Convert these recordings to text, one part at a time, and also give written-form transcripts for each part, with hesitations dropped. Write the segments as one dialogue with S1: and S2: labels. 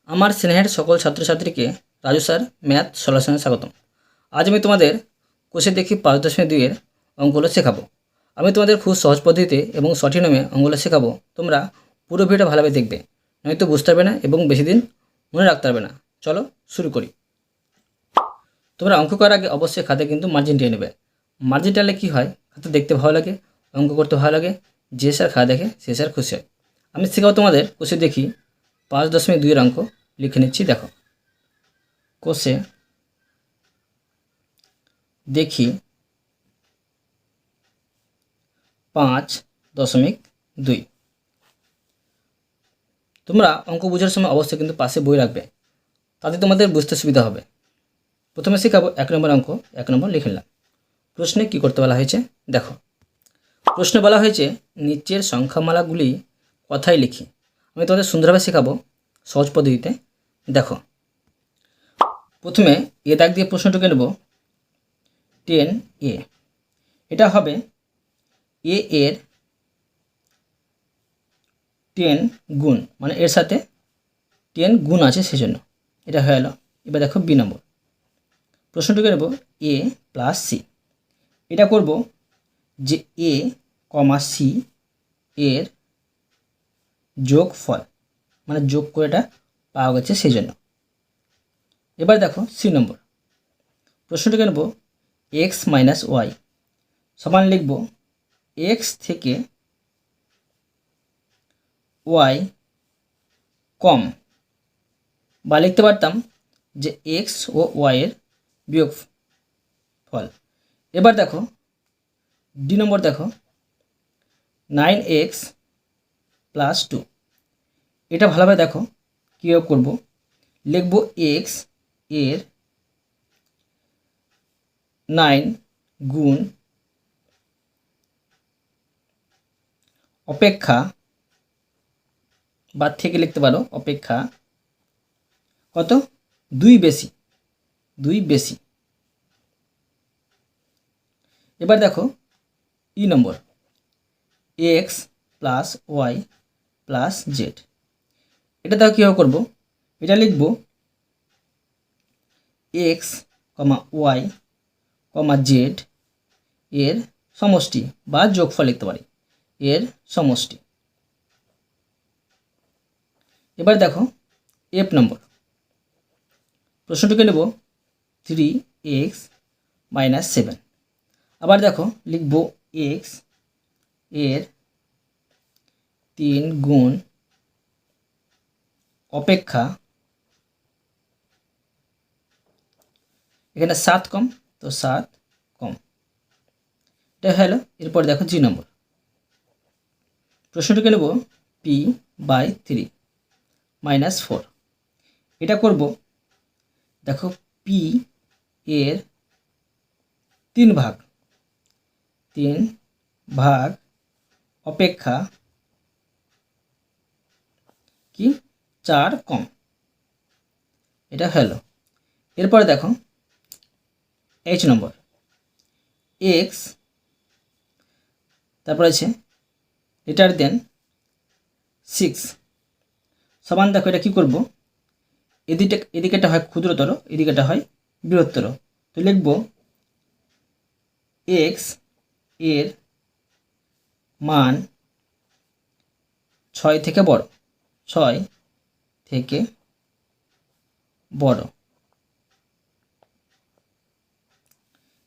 S1: আমার স্নেহের সকল ছাত্রছাত্রীকে রাজু স্যার ম্যাথ সলিউশনে স্বাগতম। আজ আমি তোমাদের কোষে দেখি 5.2 এর অঙ্কগুলো শেখাবো। আমি তোমাদের খুব সহজ পদ্ধতিতে এবং সঠিক নিয়মে অঙ্কগুলো শেখাবো। তোমরা পুরো ভিডিওটা ভালোভাবে দেখবে, নয়তো বুঝতে পারবে না এবং বেশি দিন মনে রাখতে পারবে না। চলো শুরু করি। তোমরা অঙ্ক করার আগে অবশ্যই খাতে কিন্তু মার্জিন টেনে নেবে। মার্জিন টানলে কী হয়, খাতে দেখতে ভালো লাগে, অঙ্ক করতে ভালো লাগে। যে স্যার খাতা দেখে সে স্যার খুশি হয়। আমি শেখাবো তোমাদের কোষে দেখি 5.2 এর অঙ্ক। লিখে নিচ্ছি, দেখো। কোষে দেখি 5.2। তোমরা অঙ্ক বোঝার সময় অবশ্যই কিন্তু পাশে বই রাখবে, তাতে তোমাদের বুঝতে সুবিধা হবে। প্রথমে শেখাবো 1 নম্বর অঙ্ক। 1 নম্বর লিখে নিলাম। প্রশ্নে কী করতে বলা হয়েছে, দেখো। প্রশ্নে বলা হয়েছে নিচের সংখ্যামালাগুলি কথায় লিখি। আমি তোমাদের সুন্দরভাবে শেখাবো সহজ পদ্ধতিতে। দেখো, প্রথমে এ দাগ দিয়ে প্রশ্নটুকে নেব 10a। এটা হবে এ এর 10 গুণ, মানে এর সাথে 10 গুণ আছে সেজন্য এটা হয়ে গেল। এবার দেখো বি নম্বর প্রশ্নটুকে নেব এ প্লাস সি। এটা করব যে এ কমা সি এর যোগফল, মানে যোগ করে এটা পাওয়া গেছে সেই জন্য। এবার দেখো সি নম্বর প্রশ্নটুকে নেব এক্স মাইনাস ওয়াই সমান লিখব এক্স থেকে ওয়াই কম, বা লিখতে পারতাম যে এক্স ও ওয়াইয়ের বিয়োগ ফল। এবার দেখো ডি নম্বর, দেখো 9x প্লাস 2। এটা ভালোভাবে দেখো কীভাবে করব। লিখব এক্স এর 9 গুণ অপেক্ষা, বা থেকে লিখতে পারো অপেক্ষা কত 2 বেশি, 2 বেশি। এবার দেখো ই নম্বর x plus y plus z. এটা দেখো কীভাবে করবো। এটা লিখব x comma y comma z এর সমষ্টি, বা যোগফল লিখতে পারি, এর সমষ্টি। এবার দেখো এফ নম্বর প্রশ্নটিকে নেব 3x মাইনাস 7। আবার দেখো লিখব এক্স এর 3 গুণ অপেক্ষা, এখানে 7 কম তো 7 কম, এটা হলো। এরপর দেখো জি নম্বর প্রশ্নটিকে নেব p/3 মাইনাস 4। এটা করব দেখো পি এর 3 ভাগ, 3 ভাগ অপেক্ষা কি 4 কম, এটা হলো। এরপরে দেখো এইচ নম্বর এক্স, তারপর আছে গ্রেটার দেন 6 সমান, দেখো এটা কী করব, এদিকেটা হয় ক্ষুদ্রতর, এদিকেটা হয় বৃহত্তর। তো লিখব এক্স এর মান 6 থেকে বড়, 6 থেকে বড়।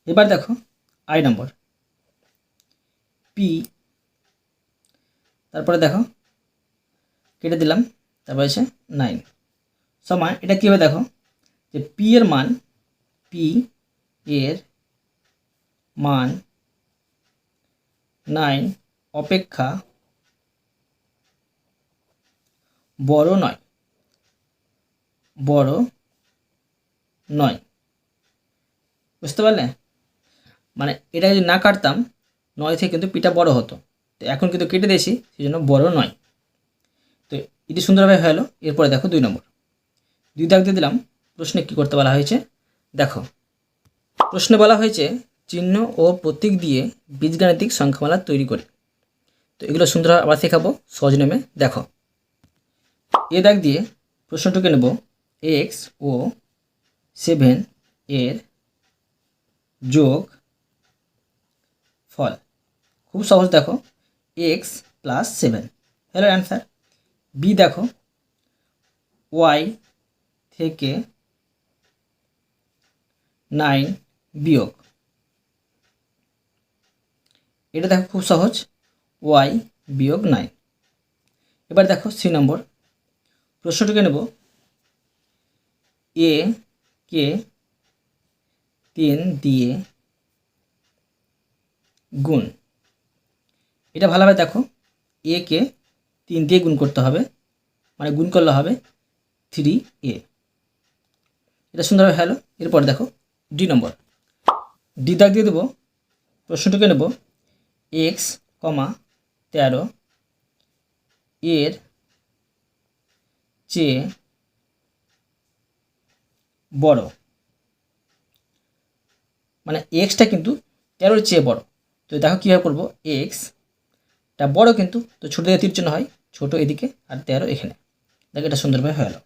S1: এবার দেখো আই নম্বর পি, তারপরে দেখো কেটে দিলাম, তারপরে আছে 9 সমান, এটা কীভাবে দেখো যে পি এর মান, পি এর মান 9 অপেক্ষা বড় নয়, বড় নয়। বুঝতে পারলে? মানে এটা যদি না কাটতাম 9 থেকে কিন্তু পিটা বড় হতো, তো এখন কিন্তু কেটে দিয়েছি সেই জন্য বড় নয়। তো এটি সুন্দরভাবে হয়ে গেলো। এরপরে দেখো 2 নম্বর 2 দাগ দিয়ে দিলাম। প্রশ্নে কী করতে বলা হয়েছে, দেখো। প্রশ্নে বলা হয়েছে চিহ্ন ও প্রতীক দিয়ে বীজগাণিতিক সংখ্যামালা তৈরি করি। তো এগুলো সুন্দরভাবে আবার শেখাবো সহজ নিয়মে। দেখো এ দাগ দিয়ে প্রশ্নটুকে নেব এক্স ও 7 এর যোগ ফল। খুব সহজ, দেখো এক্স প্লাস 7 হলো অ্যান্সার। বি দেখো ওয়াই থেকে 9 বিয়োগ, এটা দেখো খুব সহজ, ওয়াই বিয়োগ 9। এবার দেখো সি নম্বর, প্রশ্নটিকে নেব এ কে 3 দিয়ে গুণ। এটা ভালোভাবে দেখো, এ কে 3 দিয়ে গুণ করতে হবে, মানে গুণ করলে হবে 3a। এটা সুন্দরভাবে হলো। এরপর দেখো ডি নম্বর, ডি দাগ দিয়ে দেবো। প্রশ্নটিকে নেব এক্স, 13 এর চেয়ে বড়, মানে এক্সটা কিন্তু 13-এর চেয়ে বড়। তো দেখো কীভাবে করবো, এক্সটা বড় কিন্তু, তো ছোটো দিকে তীর চিহ্ন হয়, ছোটো এদিকে আর 13 এখানে। দেখো এটা সুন্দরভাবে হয়ে গেল।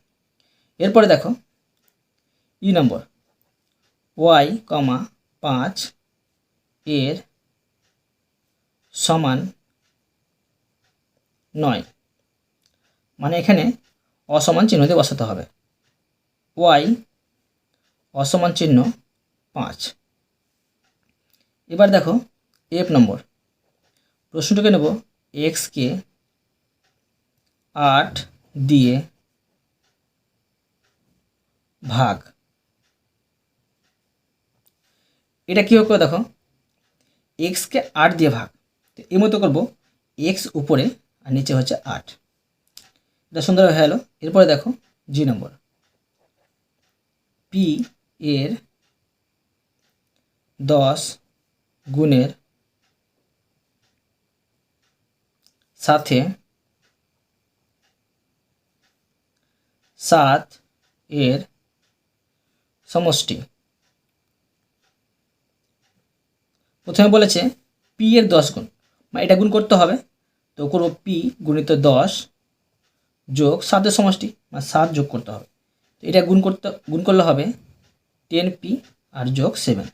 S1: এরপরে দেখো ই নম্বর, ওয়াই, 5 এর সমান 9, মানে এখানে অসমান চিহ্ন দিয়ে বসাতে হবে। ওয়াই অসমান চিহ্ন 5। এবার দেখো এফ নম্বর, প্রশ্নটিকে নেব এক্সকে 8 দিয়ে ভাগ। এটা কীভাবে করে দেখো, এক্সকে 8 দিয়ে ভাগ, তো এই মতো করবো, এক্স উপরে আর নিচে হচ্ছে 8। এটা সুন্দরভাবে হয়ে গেলো। এরপরে দেখো জি নম্বর, পি এর 10 গুণের সাথে 7 এর সমষ্টি। প্রথমে বলেছে পি এর 10 গুণ, মানে এটা গুণ করতে হবে, তো করবো পি গুণিত 10 যোগ 7-এর সমষ্টি, মানে 7 যোগ করতে হবে। তো এটা গুণ করলে হবে 10p আর যোগ 7।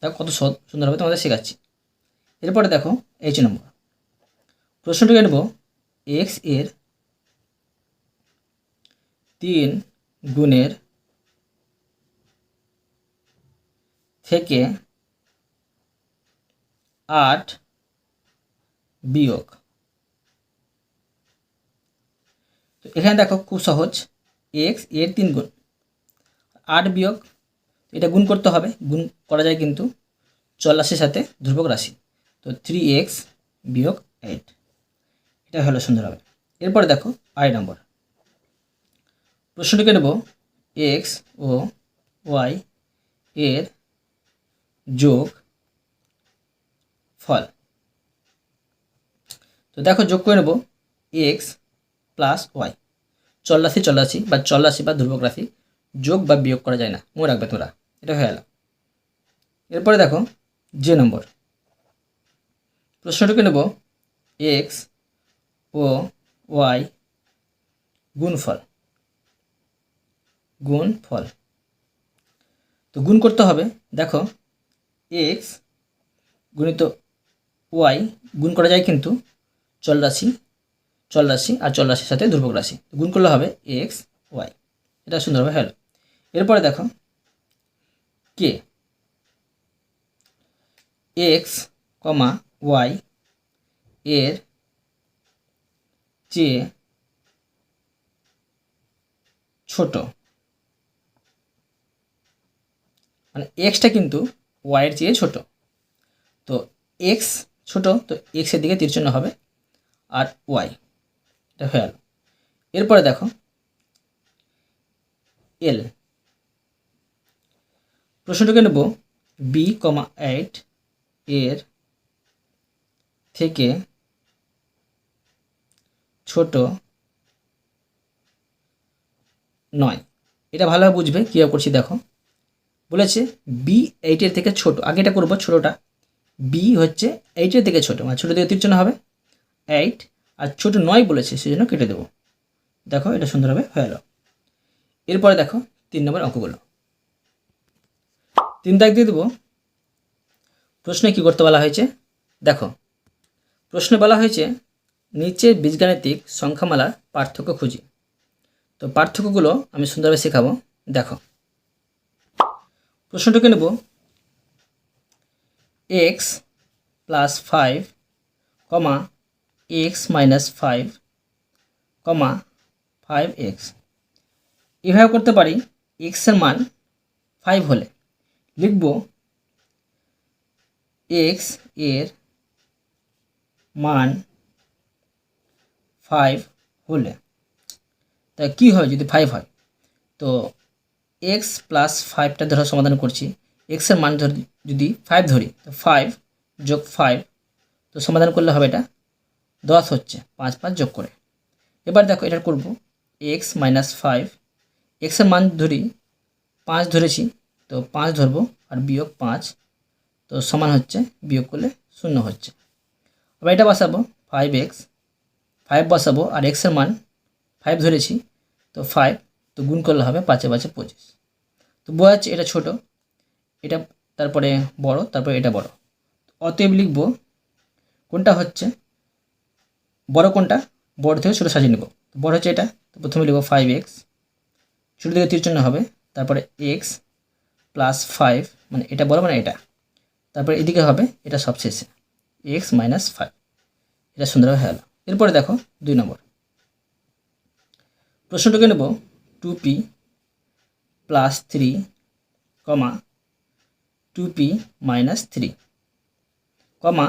S1: দেখো কত সুন্দরভাবে তোমাদের শেখাচ্ছি। এরপরে দেখো এইচ নম্বর, প্রশ্নটিকে নেব এক্স এর 3 গুণের থেকে 8 বিয়োগ। তো এখানে দেখো খুব সহজ, এক্স এর 3 গুণ 8 বিয়োগ, এটা গুণ করতে হবে, গুণ করা যায় কিন্তু চল রাশির সাথে ধ্রুবক রাশি, তো 3x বিয়োগ 8। এটা হলো সুন্দরভাবে। এরপরে দেখো আই নম্বর, প্রশ্নটিকে নেব এক্স ও ওয়াই এর যোগ ফল। তো দেখো যোগ করে নেব এক্স প্লাস ওয়াই, চল রাশি বা ধ্রুবক রাশি যোগ বা বিয়োগ করা যায় না, মনে রাখবে তোমরা। এটা হয়ে গেল। এরপরে দেখো যে নম্বর, প্রশ্নটিকে নেব এক্স ও ওয়াই গুণফল। তো গুণ করতে হবে, দেখো এক্স গুণিত ওয়াই গুণ করা যায় কিন্তু চল রাশি আর চল রাশির সাথে ধ্রুবক রাশি, গুণ করলে হবে এক্স ওয়াই। এটা সুন্দরভাবে হলো। এরপরে দেখো কে এক্স, ওয়াই এর চেয়ে ছোট, মানে এক্সটা কিন্তু ওয়াইয়ের চেয়ে ছোট। তো এক্স ছোট, তো এক্সের দিকে তীর চিহ্ন হবে আর ওয়াই, এটা হয়ে গেল। এরপরে দেখো এল, প্রশ্নটিকে নেব বি, 8 এর থেকে ছোট 9। এটা ভালোভাবে বুঝবে কীভাবে করছি। দেখো বলেছে বি 8-এর থেকে ছোট, আগে এটা করবো ছোটোটা, বি হচ্ছে 8-এর থেকে ছোট, মানে ছোটো দিকে তীর চিহ্ন হবে 8, আর ছোটো 9 বলেছে সেজন্য কেটে দেবো। দেখো এটা সুন্দরভাবে হয়ে গেল। এরপরে দেখো 3 নম্বর অঙ্কগুলো। 3 দাগ দিয়ে দেবো। প্রশ্নে কী করতে বলা হয়েছে দেখো। প্রশ্নে বলা হয়েছে নিচের বীজগাণিতিক সংখ্যামালার পার্থক্য খুঁজি। তো পার্থক্যগুলো আমি সুন্দরভাবে শেখাবো। দেখো প্রশ্নটাকে নেব x plus 5 comma x minus 5 কমা 5x। এভাবে করতে পারি। এক্সের মান 5 হলে লিখব এক্স এর মান 5 হলে তা কী হয় যদি 5 হয়। তো এক্স প্লাস 5টা ধরো সমাধান করছি। এক্সের মান যদি 5 ধরি তো 5 যোগ 5, তো সমাধান করলে হবে এটা 10 হচ্ছে 5 5 যোগ করে। এবার দেখো এটা করব এক্স মাইনাস 5। এক্সের মান ধরি 5 ধরেছি, তো 5 ধরবো আর বিয়োগ 5, তো সমান হচ্ছে বিয়োগ করলে 0 হচ্ছে। আবার এটা বসাবো 5x, 5 বসাবো আর এক্সের মান 5 ধরেছি, তো 5, তো গুণ করলে হবে 5 5 25। তো বোঝা যাচ্ছে এটা ছোটো, এটা তারপরে বড়, তারপরে এটা বড়। অতএব লিখব কোনটা হচ্ছে বড়, কোনটা বড় থেকে ছোটো সাজিয়ে নেব। বড় হচ্ছে এটা, তো প্রথমে লিখব 5x, ছোটো দিকে তীর চিহ্ন হবে, তারপরে x প্লাস 5 মানে এটা বড় মানে এটা, তারপরে এদিকে হবে এটা সবশেষে x মাইনাস 5। এটা সুন্দরভাবে হয়ে গেল। এরপরে দেখো 2 নম্বর প্রশ্নটাকে নেব 2p প্লাস 3 কমা 2p মাইনাস 3 কমা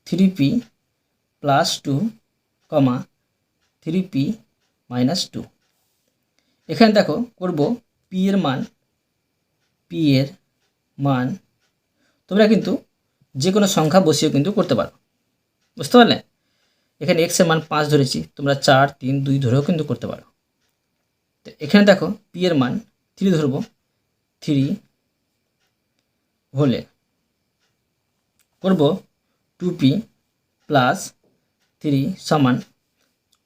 S1: 3p প্লাস 2 কমা 3p মাইনাস 2। এখানে দেখো করব p এর মান তোমরা কিন্তু যে কোনো সংখ্যা বসিয়ে কিন্তু করতে পারো, বুঝতে পারলে। এখানে x এর মান 5 ধরেছি, তোমরা 4 3 2 ধরেও কিন্তু করতে পারো। তো এখানে দেখো p এর মান 3 ধরবো, 3 হলে করব 2p প্লাস 3 সমান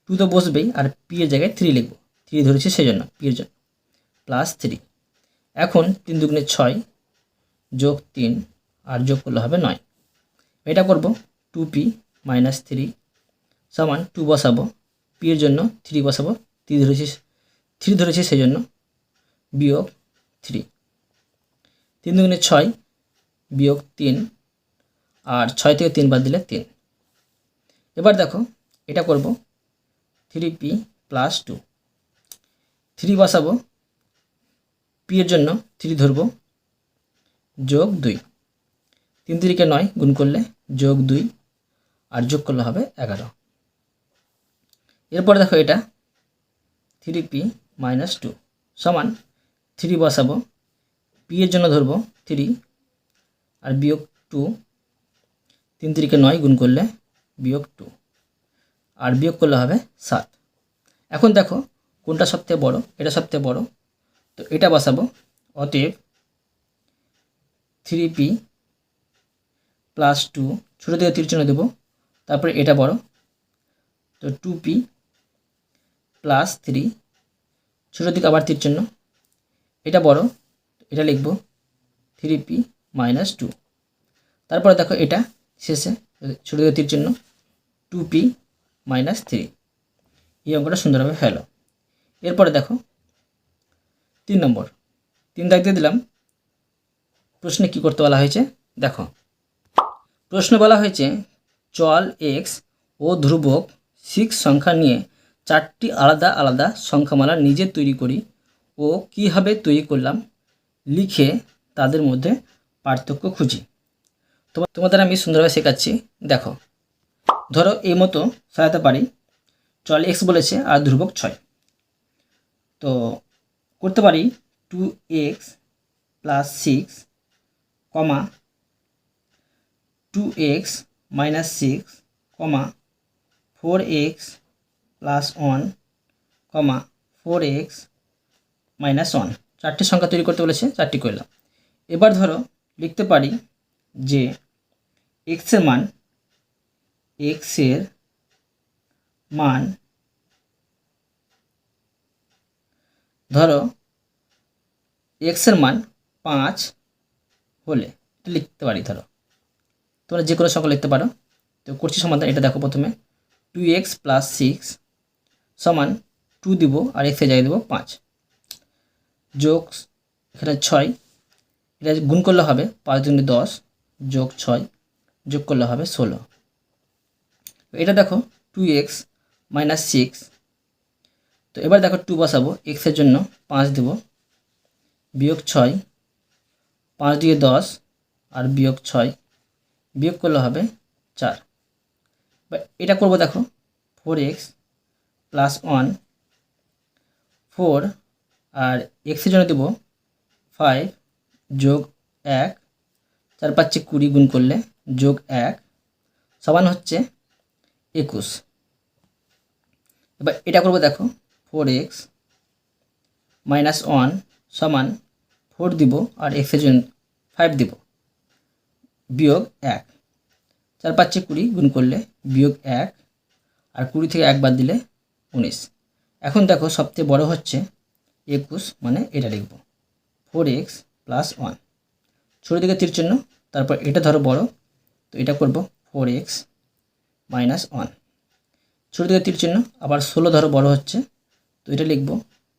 S1: 2 তো বসবেই আর p এর জায়গায় 3 লিখব, 3 ধরেছি সেই জন্য p এর জন্য, প্লাস 3। এখন 3 দুগুণে 6 যোগ 3 আর যোগ করলে হবে 9। এটা করব 2p মাইনাস 3 সমান 2 বসাবো, p এর জন্য 3 বসাবো, 3 ধরেছি সেই জন্য বিয়োগ 3। 3 দুগুণে 6 বিয়োগ 3 আর 6 থেকে 3 বাদ দিলে 3। এবার দেখো এটা করব 3p প্লাস 2, 3 বসাবো, p এর জন্য 3 ধরবো, যোগ 2, 3 3 9 গুণ করলে যোগ 2 আর যোগ করলে হবে 11। এরপর দেখো এটা 3p মাইনাস 2 সমান 3 বসাবো, p এর জন্য ধরবো 3 আর বিয়োগ 2, 3 3 9 গুণ করলে বিয়োগ 2 আর বিয়োগ করলে হবে 7। এখন দেখো কোনটা সবথেকে বড়, এটা সবথেকে বড়, তো এটা বসাবো। অতএব 3p প্লাস 2 ছোটো দিকে তীর চিহ্ন দেবো, তারপরে এটা বড়, তো 2p প্লাস 3 ছোটো দিকে আবার তীর চিহ্ন, এটা বড়, এটা লিখব 3p মাইনাস 2। তারপরে দেখো এটা শেষে ছোটো দিকে তীর চিহ্ন 2p মাইনাস 3। এই অঙ্কটা সুন্দরভাবে হলো। এরপরে দেখো 3 নম্বর, 3 দাগ দিয়ে দিলাম। প্রশ্নে কি করতে বলা হয়েছে দেখো। প্রশ্নে বলা হয়েছে চল x ও ধ্রুবক 6 সংখ্যা নিয়ে 4টি আলাদা আলাদা সংখ্যামালা নিজে তৈরি করি ও কীভাবে তৈরি করলাম লিখে তাদের মধ্যে পার্থক্য খুঁজি। তোমাদের আমি সুন্দরভাবে শেখাচ্ছি। দেখো ধরো এই মতো সাজাতে পারি। চল x বলেছে আর ধ্রুবক 6, তো করতে পারি 2x প্লাস 6 কমা 2x মাইনাস 6 কমা 4x প্লাস 1 কমা 4x মাইনাস 1। 4টি সংখ্যা তৈরি করতে বলেছে, 4টি করলাম। এবার ধরো লিখতে পারি যে x এর মান ধরো এক্সের মান 5 হলে এটা লিখতে পারি। ধরো তোমরা যে কোনো সংখ্যা লিখতে পারো। তো করছি সমাধান। এটা দেখো, প্রথমে 2x + 6 সমান 2 দিব আর এক্সের জায়গায় দেবো 5, যোগ এখানে 6, এটা গুণ করলে হবে 5 × 10 যোগ 6 যোগ করলে হবে 16। এটা দেখো 2x - 6। তো এবার দেখো 2 বসাবো, এক্সের জন্য 5 দেব, বিয়োগ 6, 5 দিয়ে 10 আর বিয়োগ 6, বিয়োগ করলে হবে 4। এটা করব দেখো 4x + 1, 4 আর এক্সের জন্য দেব 5 যোগ 1, 4 × 5 = 20 গুণ করলে যোগ 1 সমান হচ্ছে 21। এবার এটা করব দেখো 4x - 1 সমান 4 দিব আর এক্সের জন্য 5 দিব, বিয়োগ 1, 4 × 5 = 20 গুণ করলে বিয়োগ 1 আর 20 থেকে 1 বাদ দিলে 19। এখন দেখো সবচেয়ে বড় হচ্ছে 21, মানে এটা লিখব 4x + 1। ছোটো দিকে তীর চিহ্ন, তারপর এটা ধরো বড়, তো এটা করব 4x - 1। ছোটো দিকে তীর চিহ্ন, আবার 16 ধরো বড় হচ্ছে, তো এটা লিখব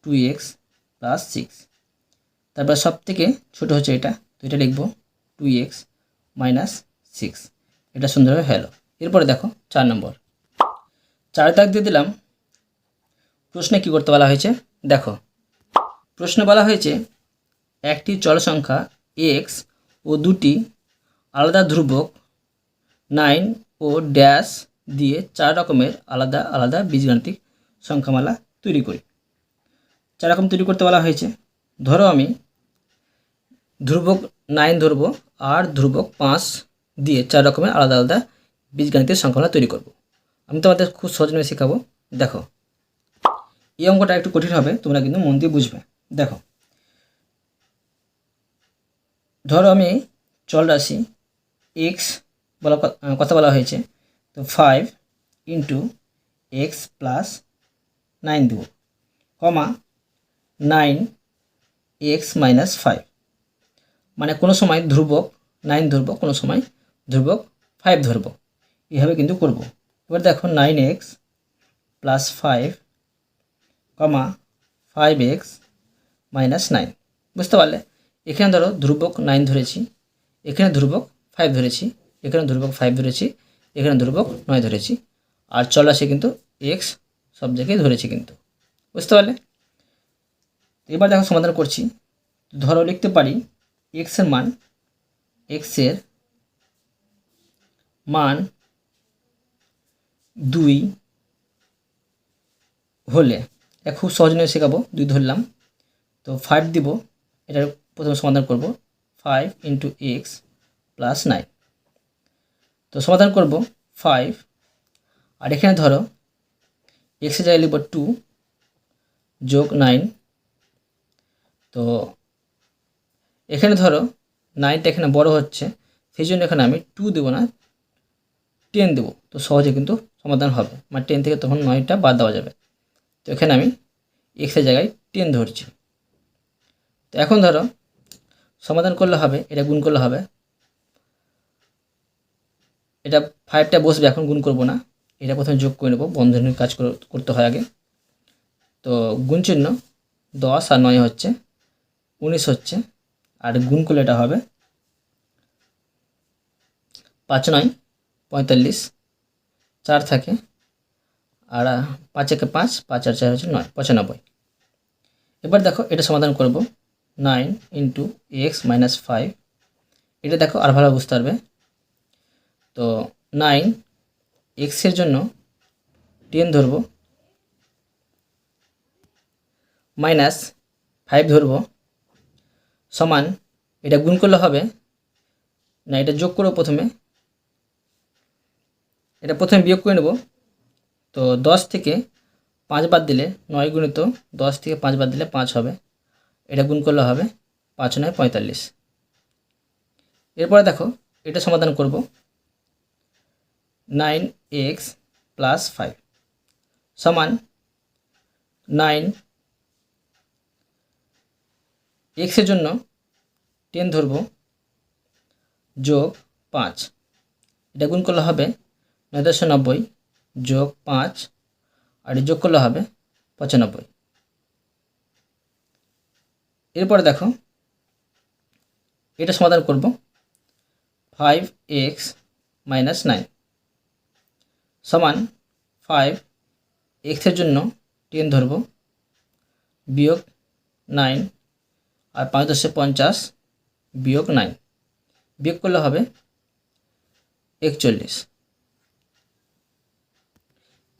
S1: 2x + 6। তারপর সব থেকে ছোটো হচ্ছে এটা, তো এটা লিখব 2x - 6। এটা সুন্দরভাবে হলো। এরপরে দেখো 4 নম্বর, 4 দাগ দিয়ে দিলাম। প্রশ্নে কী করতে বলা হয়েছে দেখো। প্রশ্নে বলা হয়েছে একটি চল সংখ্যা x ও দুটি আলাদা ধ্রুবক 9 ও ড্যাশ দিয়ে 4 রকমের আলাদা আলাদা বীজগাণিতিক সংখ্যামালা তৈরি করি। 4 রকম তৈরি করতে বলা হয়েছে। ধরো আমি ধ্রুবক 9 ধরবো আর ধ্রুবক 5 দিয়ে 4 রকমের আলাদা আলাদা বীজগাণিতিক সংখ্যামালা তৈরি করব। আমি তোমাদের খুব সহজভাবে শেখাবো। দেখো এই অঙ্কটা একটু কঠিন হবে, তোমরা কিন্তু মন দিয়ে বুঝবে। দেখো ধরো আমি চল রাশি x কথা বলা হয়েছে, তো 5 × x + 9 দেব, কমা 9x - 5, মানে কোনো সময় ধ্রুবক 9 ধরবো, কোনো সময় ধ্রুবক 5 ধরবো, এইভাবে কিন্তু করব। এবার দেখো 9x + 5, 5x - 9, বুঝতে পারলে? এখানে ধরো ধ্রুবক 9 ধরেছি, এখানে ধ্রুবক 5 ধরেছি, এখানে ধ্রুবক 5 ধরেছি, এখানে ধ্রুবক 9 ধরেছি, আর চল আসে কিন্তু x সব জায়গায় ধরেছি কিন্তু, বুঝতে পারলে? এবার দেখো সমাধান করছি। ধরো লিখতে পারি x এর মান 2 হলে, এটা খুব সহজ নিয়ে শেখাবো। 2 ধরলাম, তো 5 দিব, এটার প্রথমে সমাধান করব 5 × x + 9। তো সমাধান করব 5, আর এখানে ধরো x এর জায়গায় লিখব 2 যোগ 9। তো এখানে ধরো 9টা এখানে বড় হচ্ছে, সেই জন্য এখানে আমি 2 দেবো না, 10 দেবো, তো সহজে কিন্তু সমাধান হবে। মানে 10 থেকে তখন 9টা বাদ দেওয়া যাবে। তো এখানে আমি x এর জায়গায় 10 ধরছি। তো এখন ধরো সমাধান করলে হবে, এটা গুণ করলে হবে, এটা 5টা বসবে, এখন গুণ করব না, এটা প্রথমে যোগ করে নেব, বন্ধনীর কাজ করতে হয় আগে। তো গুণ চিহ্ন 10 আর 9 হচ্ছে 19 হচ্ছে, আর গুণ করলে এটা হবে 5 × 9 = 45, 4 থাকে, আর 5 × 5, 5 আর 4 হচ্ছে 9, 95। এবার দেখো এটা সমাধান করব 9 × x - 5, এটা দেখো আর ভালো বুঝতে পারবে। তো 9 x এর জন্য 10 ধরবো, -5 ধরবো, সমান, এটা গুণ করলে হবে না, এটা যোগ করবো প্রথমে, এটা প্রথমে বিয়োগ করে নেব। তো 10 থেকে 5 বাদ দিলে 9 × 10 থেকে 5 বাদ দিলে 5 হবে, এটা গুণ করলে হবে 5 × 9 = 45। এরপরে দেখো এটা সমাধান করব 9x + 5 সমান 9 এক্সের জন্য 10 ধরব যোগ 5, এটা গুণ করলে হবে 990 যোগ 5, আর যোগ করলে হবে 95। এরপরে দেখো এটা সমাধান করব। 5x - 9 সমান 5, এক্সের জন্য 10 ধরব বিয়োগ 9, আর 5 × 10 = 50 বিয়োগ 9, বিয়োগ করলে হবে 41।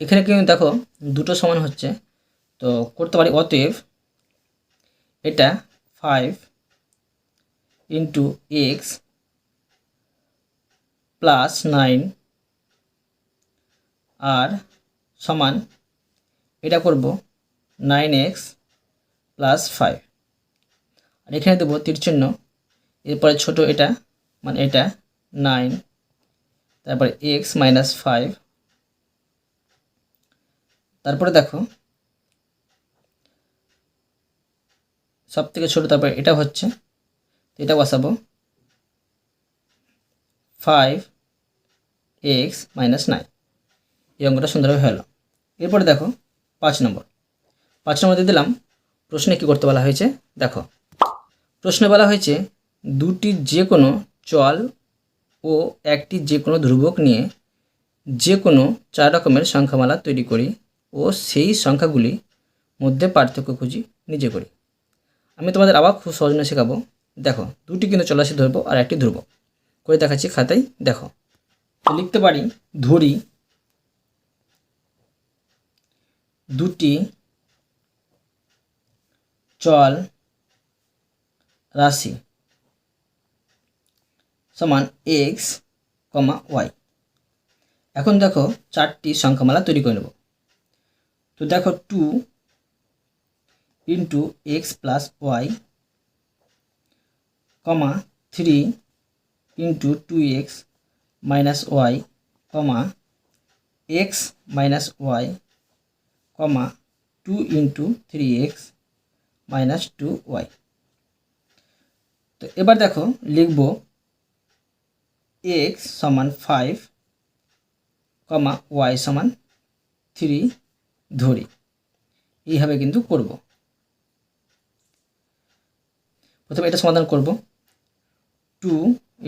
S1: এখানে কিন্তু দেখো দুটো সমান হচ্ছে, তো করতে পারি অতএব এটা 5 × x প্লাস 9 আর সমান এটা করব 9x প্লাস 5, আর এখানে দেবো তীর চিহ্ন, এরপরে ছোট এটা মানে এটা 9, তারপরে x - 5, তারপরে দেখো সব থেকে ছোট, তারপরে এটা হচ্ছে, এটা বসাবো 5x - 9, এই অঙ্কটা সুন্দরভাবে হলো। এরপরে দেখো 5 নম্বর দিয়ে দিলাম। প্রশ্নে কী করতে বলা হয়েছে দেখো, প্রশ্নে বলা হয়েছে দুটি যে কোনো চল ও একটি যে কোনো ধ্রুবক নিয়ে যে কোনো 4 রকমের সংখ্যামালা তৈরি করি ও সেই সংখ্যাগুলির মধ্যে পার্থক্য খুঁজি নিজে করি। আমি তোমাদের আবার খুব সহজ নয় শেখাবো। দেখো দুটি কিন্তু চলরাশি ধরবো আর একটি ধ্রুবক করে দেখাচ্ছি খাতায়। দেখো তো লিখতে পারি, ধরি দুটি চল রাশি সমান x, y। এখন দেখো 4টি সংখ্যামালা তৈরি করে নেব। তো দেখো 2 × x + y, 3 × 2x - y, x - y, 2 × 3x - 2y। তো এবার দেখো লিখব x = 5, y = 3 ধরি, এইভাবে কিন্তু করব। প্রথমে এটা সমাধান করব। 2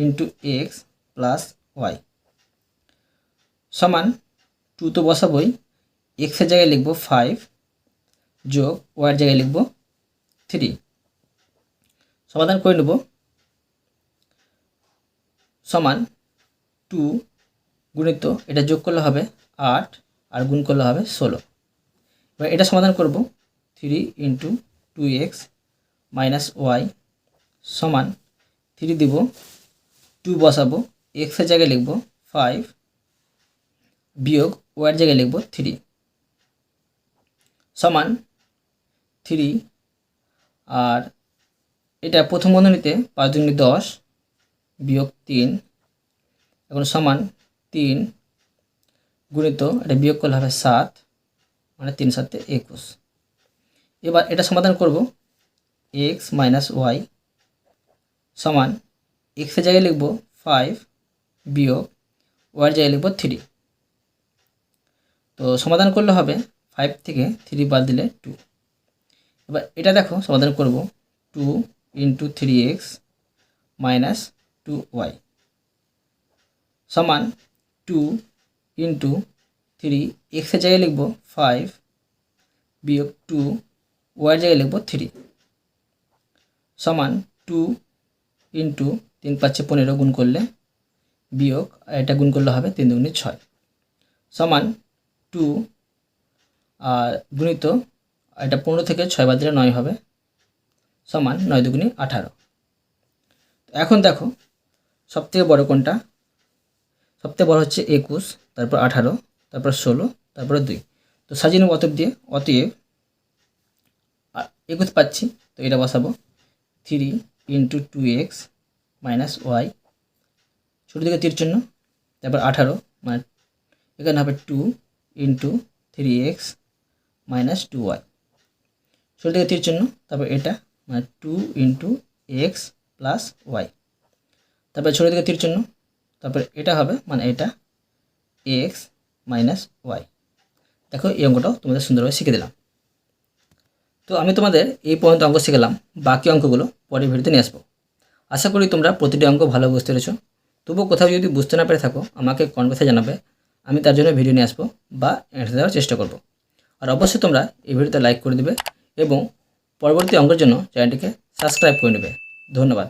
S1: × x + y সমান 2 তো বসাবই, x এর জায়গায় লিখব 5 যোগ y এর জায়গায় লিখব 3, সমাধান করে নেব। সমান 2 গুণিত এটা যোগ করলে হবে 8 আর গুণ করলে হবে 16। এবার এটা সমাধান করব। 3 × 2x - y সমান 3 দিব, 2 বসাবো, x এর জায়গায় লিখব 5 বিয়োগ y এর জায়গায় লিখব 3 সমান 3, আর এটা প্রথম বন্ধনীতে 5 × 10 বিয়োগ 3, এখন সমান 3 গুণিত এটা বিয়োগ করলে হবে 7, মানে 3 × 7 = 21। এবার এটা সমাধান করব। x - y সমান x এর জায়গায় লিখব 5 বিয়োগ y এর জায়গায় লিখব 3। তো সমাধান করলে হবে 5 থেকে 3 বাদ দিলে 2। এবার এটা দেখো সমাধান করব। 2 × 3x - 2y সমান 2 × 3, x এর জায়গায় লিখব 5 বিয়োগ 2, y এর জায়গায় লিখব 3 সমান 2 × 3 × 5 = 15 গুণ করলে বিয়োগ এটা গুণ করলে হবে 3 × 2 = 6 সমান 2, আর গুণিত এটা 15 থেকে 6 বাদ দিলে 9 হবে, সমান 9 × 2 = 18। এখন দেখো সবথেকে বড় কোনটা, সবথেকে বড় হচ্ছে 21, তারপর 18, তারপর 16, তারপরে 2। তো সাজিয়ে নেব অতএব দিয়ে। অতএব 21 পাচ্ছি, তো এটা বসাবো 3 × 2x - y, ছোটো দিকে তীর চিহ্ন, তারপর 18, মানে এখানে হবে 2 × 3x - 2y, ছোটো দিকে তীর চিহ্ন, তারপর এটা মানে 2 ইন্টু এক্স প্লাস ওয়াই, তারপরে ছোটো দিকে তীর চিহ্ন, তারপরে এটা হবে মানে এটা এক্স মাইনাস ওয়াই। দেখো এই অঙ্কটাও তোমাদের সুন্দরভাবে শিখে দিলাম। তো আমি তোমাদের এই পর্যন্ত অঙ্ক শিখলাম, বাকি অঙ্কগুলো পরের ভিডিওতে নিয়ে আসবো। আশা করি তোমরা প্রতিটি অঙ্ক ভালো বুঝতে পেরেছো। তবুও কোথাও যদি বুঝতে না পেরে থাকো আমাকে কমেন্ট বক্সে জানাবে, আমি তার জন্য ভিডিও নিয়ে আসবো বা অ্যান্সার দেওয়ার চেষ্টা করব। আর অবশ্যই তোমরা এই ভিডিওতে লাইক করে দেবে এবং পরবর্তী অঙ্কের জন্য চ্যানেলটিকে সাবস্ক্রাইব করে নেবে। ধন্যবাদ।